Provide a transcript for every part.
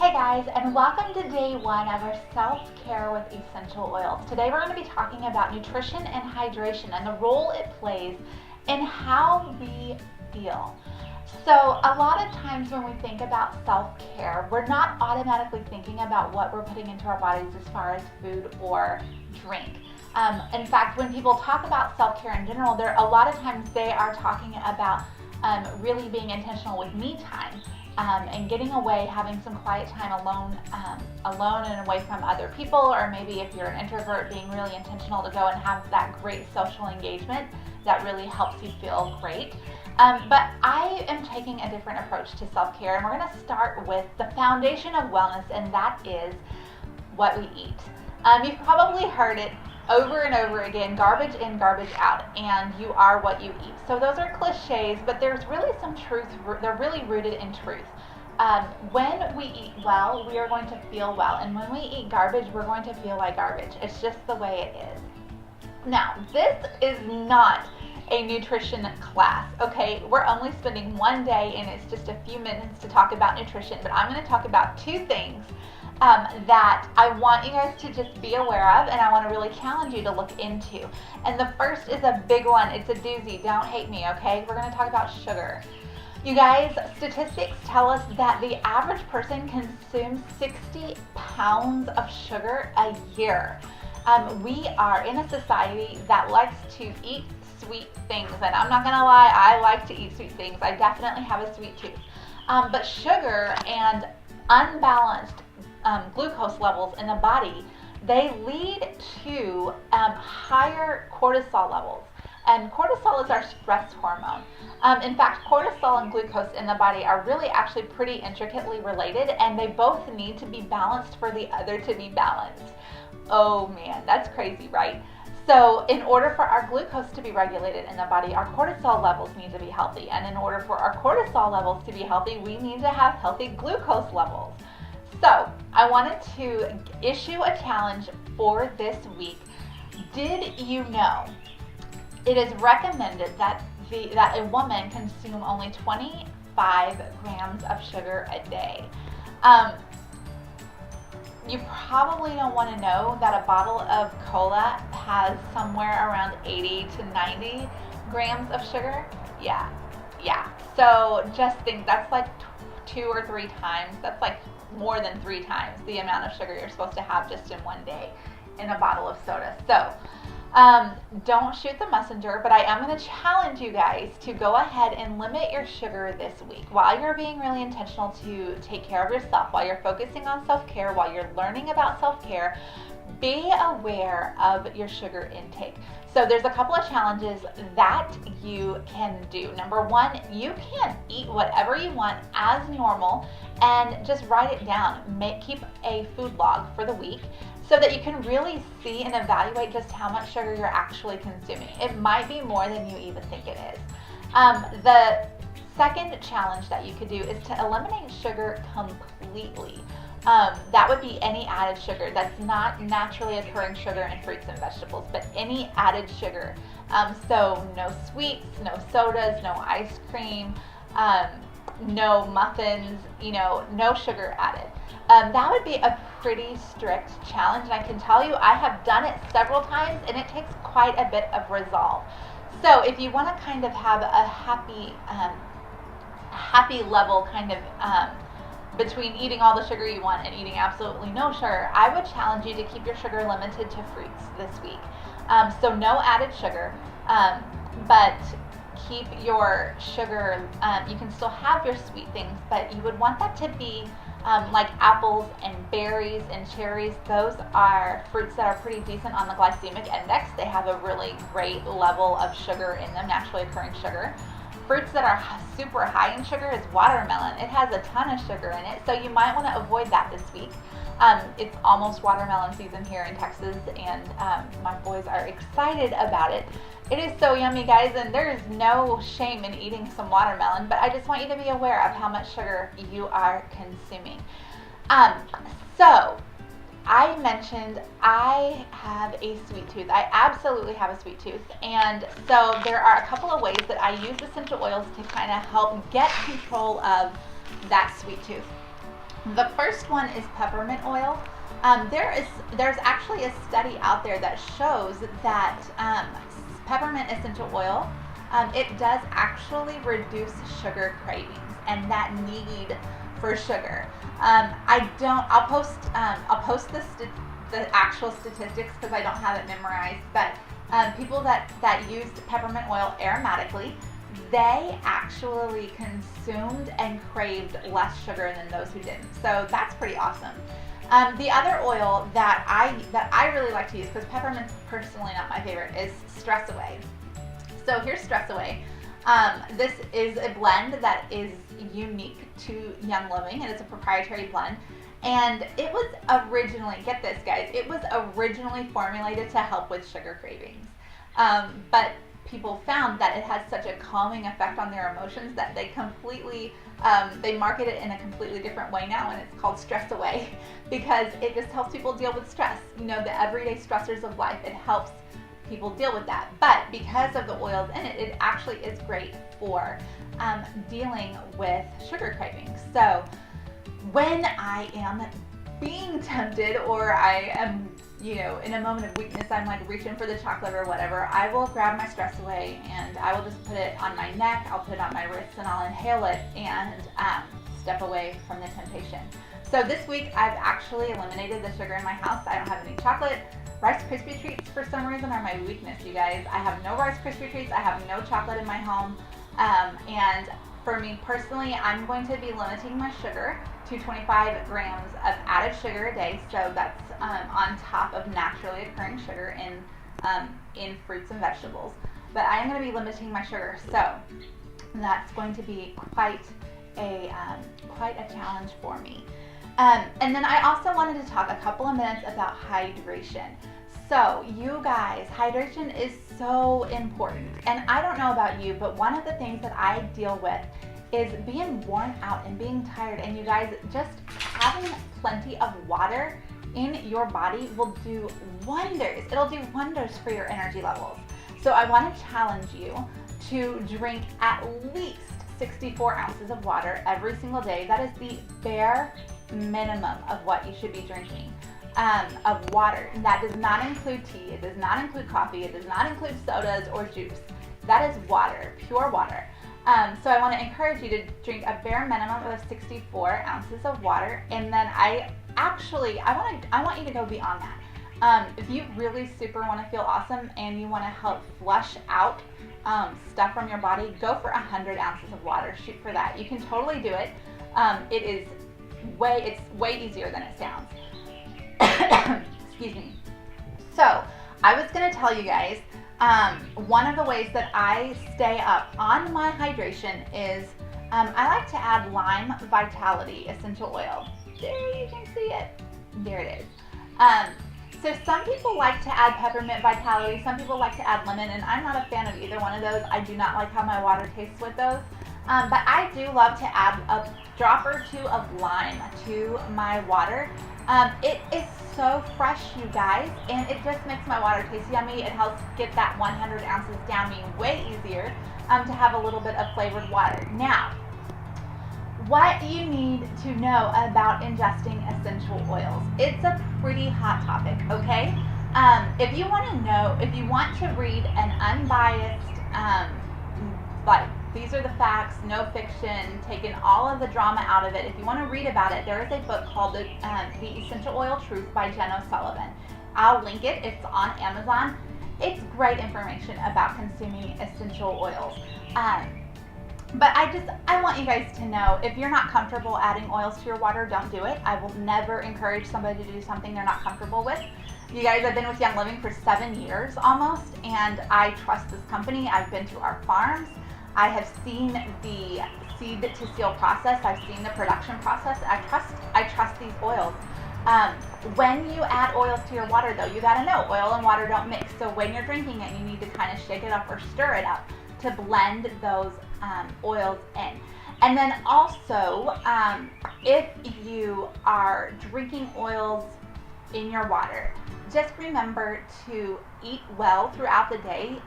Hey guys, and welcome to day one of our self-care with essential oils. Today we're going to be talking about nutrition and hydration and the role it plays in how we feel. So a lot of times when we think about self-care, we're not automatically thinking about what we're putting into our bodies as far as food or drink. In fact, when people talk about self-care in general, a lot of times they are talking about really being intentional with me time. And getting away, having some quiet time alone and away from other people, or maybe if you're an introvert, being really intentional to go and have that great social engagement that really helps you feel great. But I am taking a different approach to self-care, and we're going to start with the foundation of wellness, and that is what we eat. You've probably heard it over and over again, garbage in, garbage out, and you are what you eat. So those are cliches, but there's really some truth, they're really rooted in truth. When we eat well, we are going to feel well, and when we eat garbage, we're going to feel like garbage. It's just the way it is. Now, this is not a nutrition class, okay? We're only spending one day, and it's just a few minutes to talk about nutrition, but I'm going to talk about two things that I want you guys to just be aware of, and I want to really challenge you to look into. And the first is a big one. It's a doozy. Don't hate me, okay? We're going to talk about sugar. You guys, statistics tell us that the average person consumes 60 pounds of sugar a year. We are in a society that likes to eat sweet things, and I'm not going to lie, I like to eat sweet things. I definitely have a sweet tooth. But sugar and unbalanced glucose levels in the body, they lead to higher cortisol levels. And cortisol is our stress hormone. In fact, cortisol and glucose in the body are really actually pretty intricately related, and they both need to be balanced for the other to be balanced. Oh man, that's crazy, right? So in order for our glucose to be regulated in the body, our cortisol levels need to be healthy. And in order for our cortisol levels to be healthy, we need to have healthy glucose levels. So I wanted to issue a challenge for this week. Did you know it is recommended that a woman consume only 25 grams of sugar a day? You probably don't want to know that a bottle of cola has somewhere around 80 to 90 grams of sugar. Yeah. So just think that's like 2 or 3 times. That's like more than 3 times the amount of sugar you're supposed to have just in one day in a bottle of soda. So don't shoot the messenger, but I am going to challenge you guys to go ahead and limit your sugar this week while you're being really intentional to take care of yourself, while you're focusing on self-care, while you're learning about self-care. Be aware of your sugar intake. So there's a couple of challenges that you can do. Number one, you can eat whatever you want as normal and just write it down. Keep a food log for the week so that you can really see and evaluate just how much sugar you're actually consuming. It might be more than you even think it is. The second challenge that you could do is to eliminate sugar completely. That would be any added sugar that's not naturally occurring sugar in fruits and vegetables, but any added sugar. So no sweets, no sodas, no ice cream, no muffins, no sugar added. That would be a pretty strict challenge, and I can tell you I have done it several times, and it takes quite a bit of resolve. So if you want to kind of have a happy level kind of between eating all the sugar you want and eating absolutely no sugar, I would challenge you to keep your sugar limited to fruits this week. So no added sugar, but keep your sugar, you can still have your sweet things, but you would want that to be like apples and berries and cherries. Those are fruits that are pretty decent on the glycemic index. They have a really great level of sugar in them, naturally occurring sugar. Fruits that are super high in sugar is watermelon. It has a ton of sugar in it, so you might want to avoid that this week. It's almost watermelon season here in Texas, and my boys are excited about it. It is so yummy, guys, and there is no shame in eating some watermelon, but I just want you to be aware of how much sugar you are consuming. So I mentioned I have a sweet tooth. I absolutely have a sweet tooth. And so there are a couple of ways that I use essential oils to kind of help get control of that sweet tooth. The first one is peppermint oil. There's actually a study out there that shows that peppermint essential oil, it does actually reduce sugar cravings and that need for sugar. I'll post the actual statistics because I don't have it memorized, but people that used peppermint oil aromatically, they actually consumed and craved less sugar than those who didn't. So that's pretty awesome. The other oil that I really like to use, because peppermint's personally not my favorite, is Stress Away. So here's Stress Away. This is a blend that is unique to Young Living, and it's a proprietary blend. And it was originally, get this guys, it was originally formulated to help with sugar cravings. But people found that it has such a calming effect on their emotions that they completely, they market it in a completely different way now, and it's called Stress Away, because it just helps people deal with stress. You know, the everyday stressors of life, it helps people deal with that. But because of the oils in it, it actually is great for dealing with sugar cravings. So when I am being tempted, or I am, you know, in a moment of weakness, I'm like reaching for the chocolate or whatever, I will grab my Stress Away and I will just put it on my neck, I'll put it on my wrists, and I'll inhale it and step away from the temptation. So this week I've actually eliminated the sugar in my house. I don't have any chocolate. Rice Krispie treats for some reason are my weakness, you guys. I have no Rice Krispie treats. I have no chocolate in my home. And for me personally, I'm going to be limiting my sugar to 25 grams of added sugar a day. So that's on top of naturally occurring sugar in fruits and vegetables. But I am going to be limiting my sugar. So that's going to be quite a challenge for me. And then I also wanted to talk a couple of minutes about hydration. So you guys, hydration is so important. And I don't know about you, but one of the things that I deal with is being worn out and being tired. And you guys, just having plenty of water in your body will do wonders. It'll do wonders for your energy levels. So I want to challenge you to drink at least 64 ounces of water every single day. That is the bare minimum of what you should be drinking of water. And that does not include tea, it does not include coffee, it does not include sodas or juice. That is water, pure water. So I want to encourage you to drink a bare minimum of 64 ounces of water, and then I want you to go beyond that. If you really super want to feel awesome and you want to help flush out stuff from your body, go for 100 ounces of water. Shoot for that. You can totally do it. It's way easier than it sounds. Excuse me. So I was going to tell you guys, one of the ways that I stay up on my hydration is I like to add Lime Vitality essential oil. There you can see it. There it is. So some people like to add Peppermint Vitality, some people like to add lemon, and I'm not a fan of either one of those. I do not like how my water tastes with those. But I do love to add a drop or two of lime to my water. It is so fresh, you guys, and it just makes my water taste yummy. It helps get that 100 ounces down me way easier to have a little bit of flavored water. Now, what you need to know about ingesting essential oils. It's a pretty hot topic, okay? If you want to know, if you want to read an unbiased, like, these are the facts, no fiction, taking all of the drama out of it. If you want to read about it, there is a book called The Essential Oil Truth by Jen O'Sullivan. I'll link it. It's on Amazon. It's great information about consuming essential oils. But I want you guys to know, if you're not comfortable adding oils to your water, don't do it. I will never encourage somebody to do something they're not comfortable with. You guys, I've been with Young Living for 7 years almost, and I trust this company. I've been to our farms. I have seen the seed to seal process. I've seen the production process. I trust these oils. When you add oils to your water, though, you gotta know oil and water don't mix. So when you're drinking it, you need to kind of shake it up or stir it up to blend those oils in. And then also, if you are drinking oils in your water, just remember to eat well throughout the day.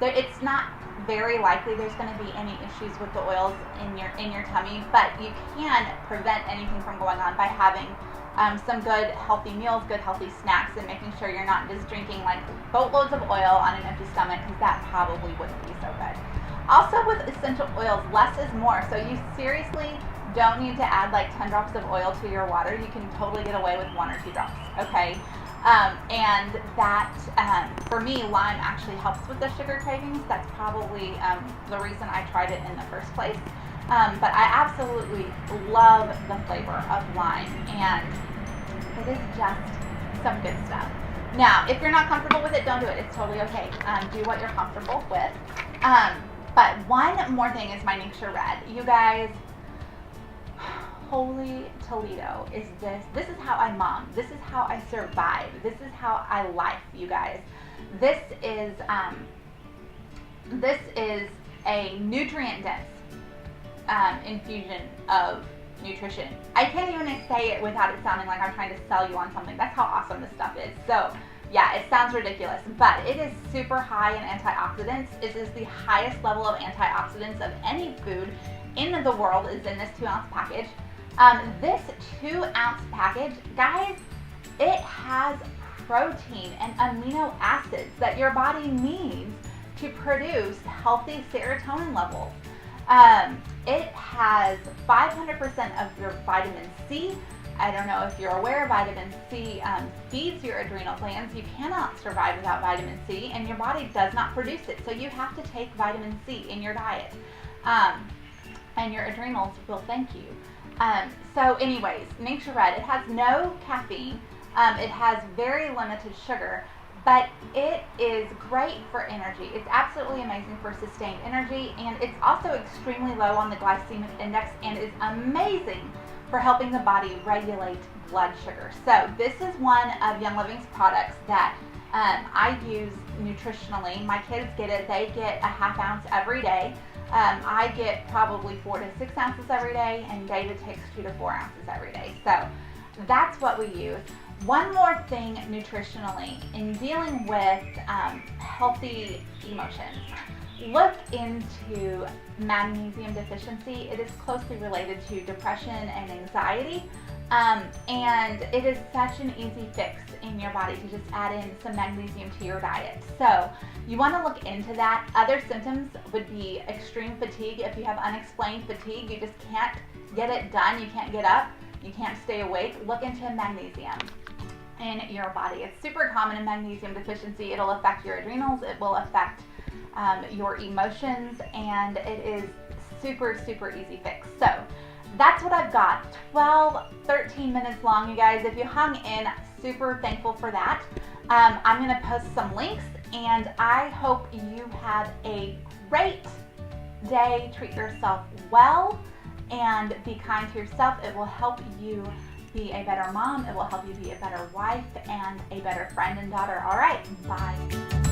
it's not very likely there's going to be any issues with the oils in your tummy, but you can prevent anything from going on by having some good healthy meals, good healthy snacks, and making sure you're not just drinking like boatloads of oil on an empty stomach, because that probably wouldn't be so good. Also with essential oils, less is more. So you seriously don't need to add like 10 drops of oil to your water. You can totally get away with 1 or 2 drops, okay? And that, for me, lime actually helps with the sugar cravings. That's probably the reason I tried it in the first place. But I absolutely love the flavor of lime, and it is just some good stuff. Now, if you're not comfortable with it, don't do it. It's totally okay. Do what you're comfortable with. But one more thing is my Nature Red. You guys, holy Toledo, is this. This is how I mom. This is how I survive. This is how I life, you guys. This is a nutrient-dense infusion of nutrition. I can't even say it without it sounding like I'm trying to sell you on something. That's how awesome this stuff is. So yeah, it sounds ridiculous, but it is super high in antioxidants. It is the highest level of antioxidants of any food in the world is in this 2-ounce package. This 2-ounce package, guys, it has protein and amino acids that your body needs to produce healthy serotonin levels. It has 500% of your vitamin C. I don't know if you're aware, vitamin C feeds your adrenal glands. You cannot survive without vitamin C, and your body does not produce it. So you have to take vitamin C in your diet, and your adrenals will thank you. So anyways, Nature Red, it has no caffeine. It has very limited sugar, but it is great for energy. It's absolutely amazing for sustained energy, and it's also extremely low on the glycemic index and is amazing for helping the body regulate blood sugar. So this is one of Young Living's products that I use nutritionally. My kids get it. They get a 1/2 ounce every day. I get probably 4 to 6 ounces every day, and David takes 2 to 4 ounces every day. So that's what we use. One more thing nutritionally, in dealing with healthy emotions, look into magnesium deficiency. It is closely related to depression and anxiety, and it is such an easy fix in your body to just add in some magnesium to your diet. So you want to look into that. Other symptoms would be extreme fatigue. If you have unexplained fatigue, you just can't get it done, you can't get up, you can't stay awake, look into magnesium in your body. It's super common in magnesium deficiency. It'll affect your adrenals, it will affect your emotions, and it is super easy fix. So that's what I've got. 13 minutes long, you guys. If you hung in, super thankful for that. I'm going to post some links, and I hope you have a great day. Treat yourself well and be kind to yourself. It will help you be a better mom. It will help you be a better wife and a better friend and daughter. All right, bye.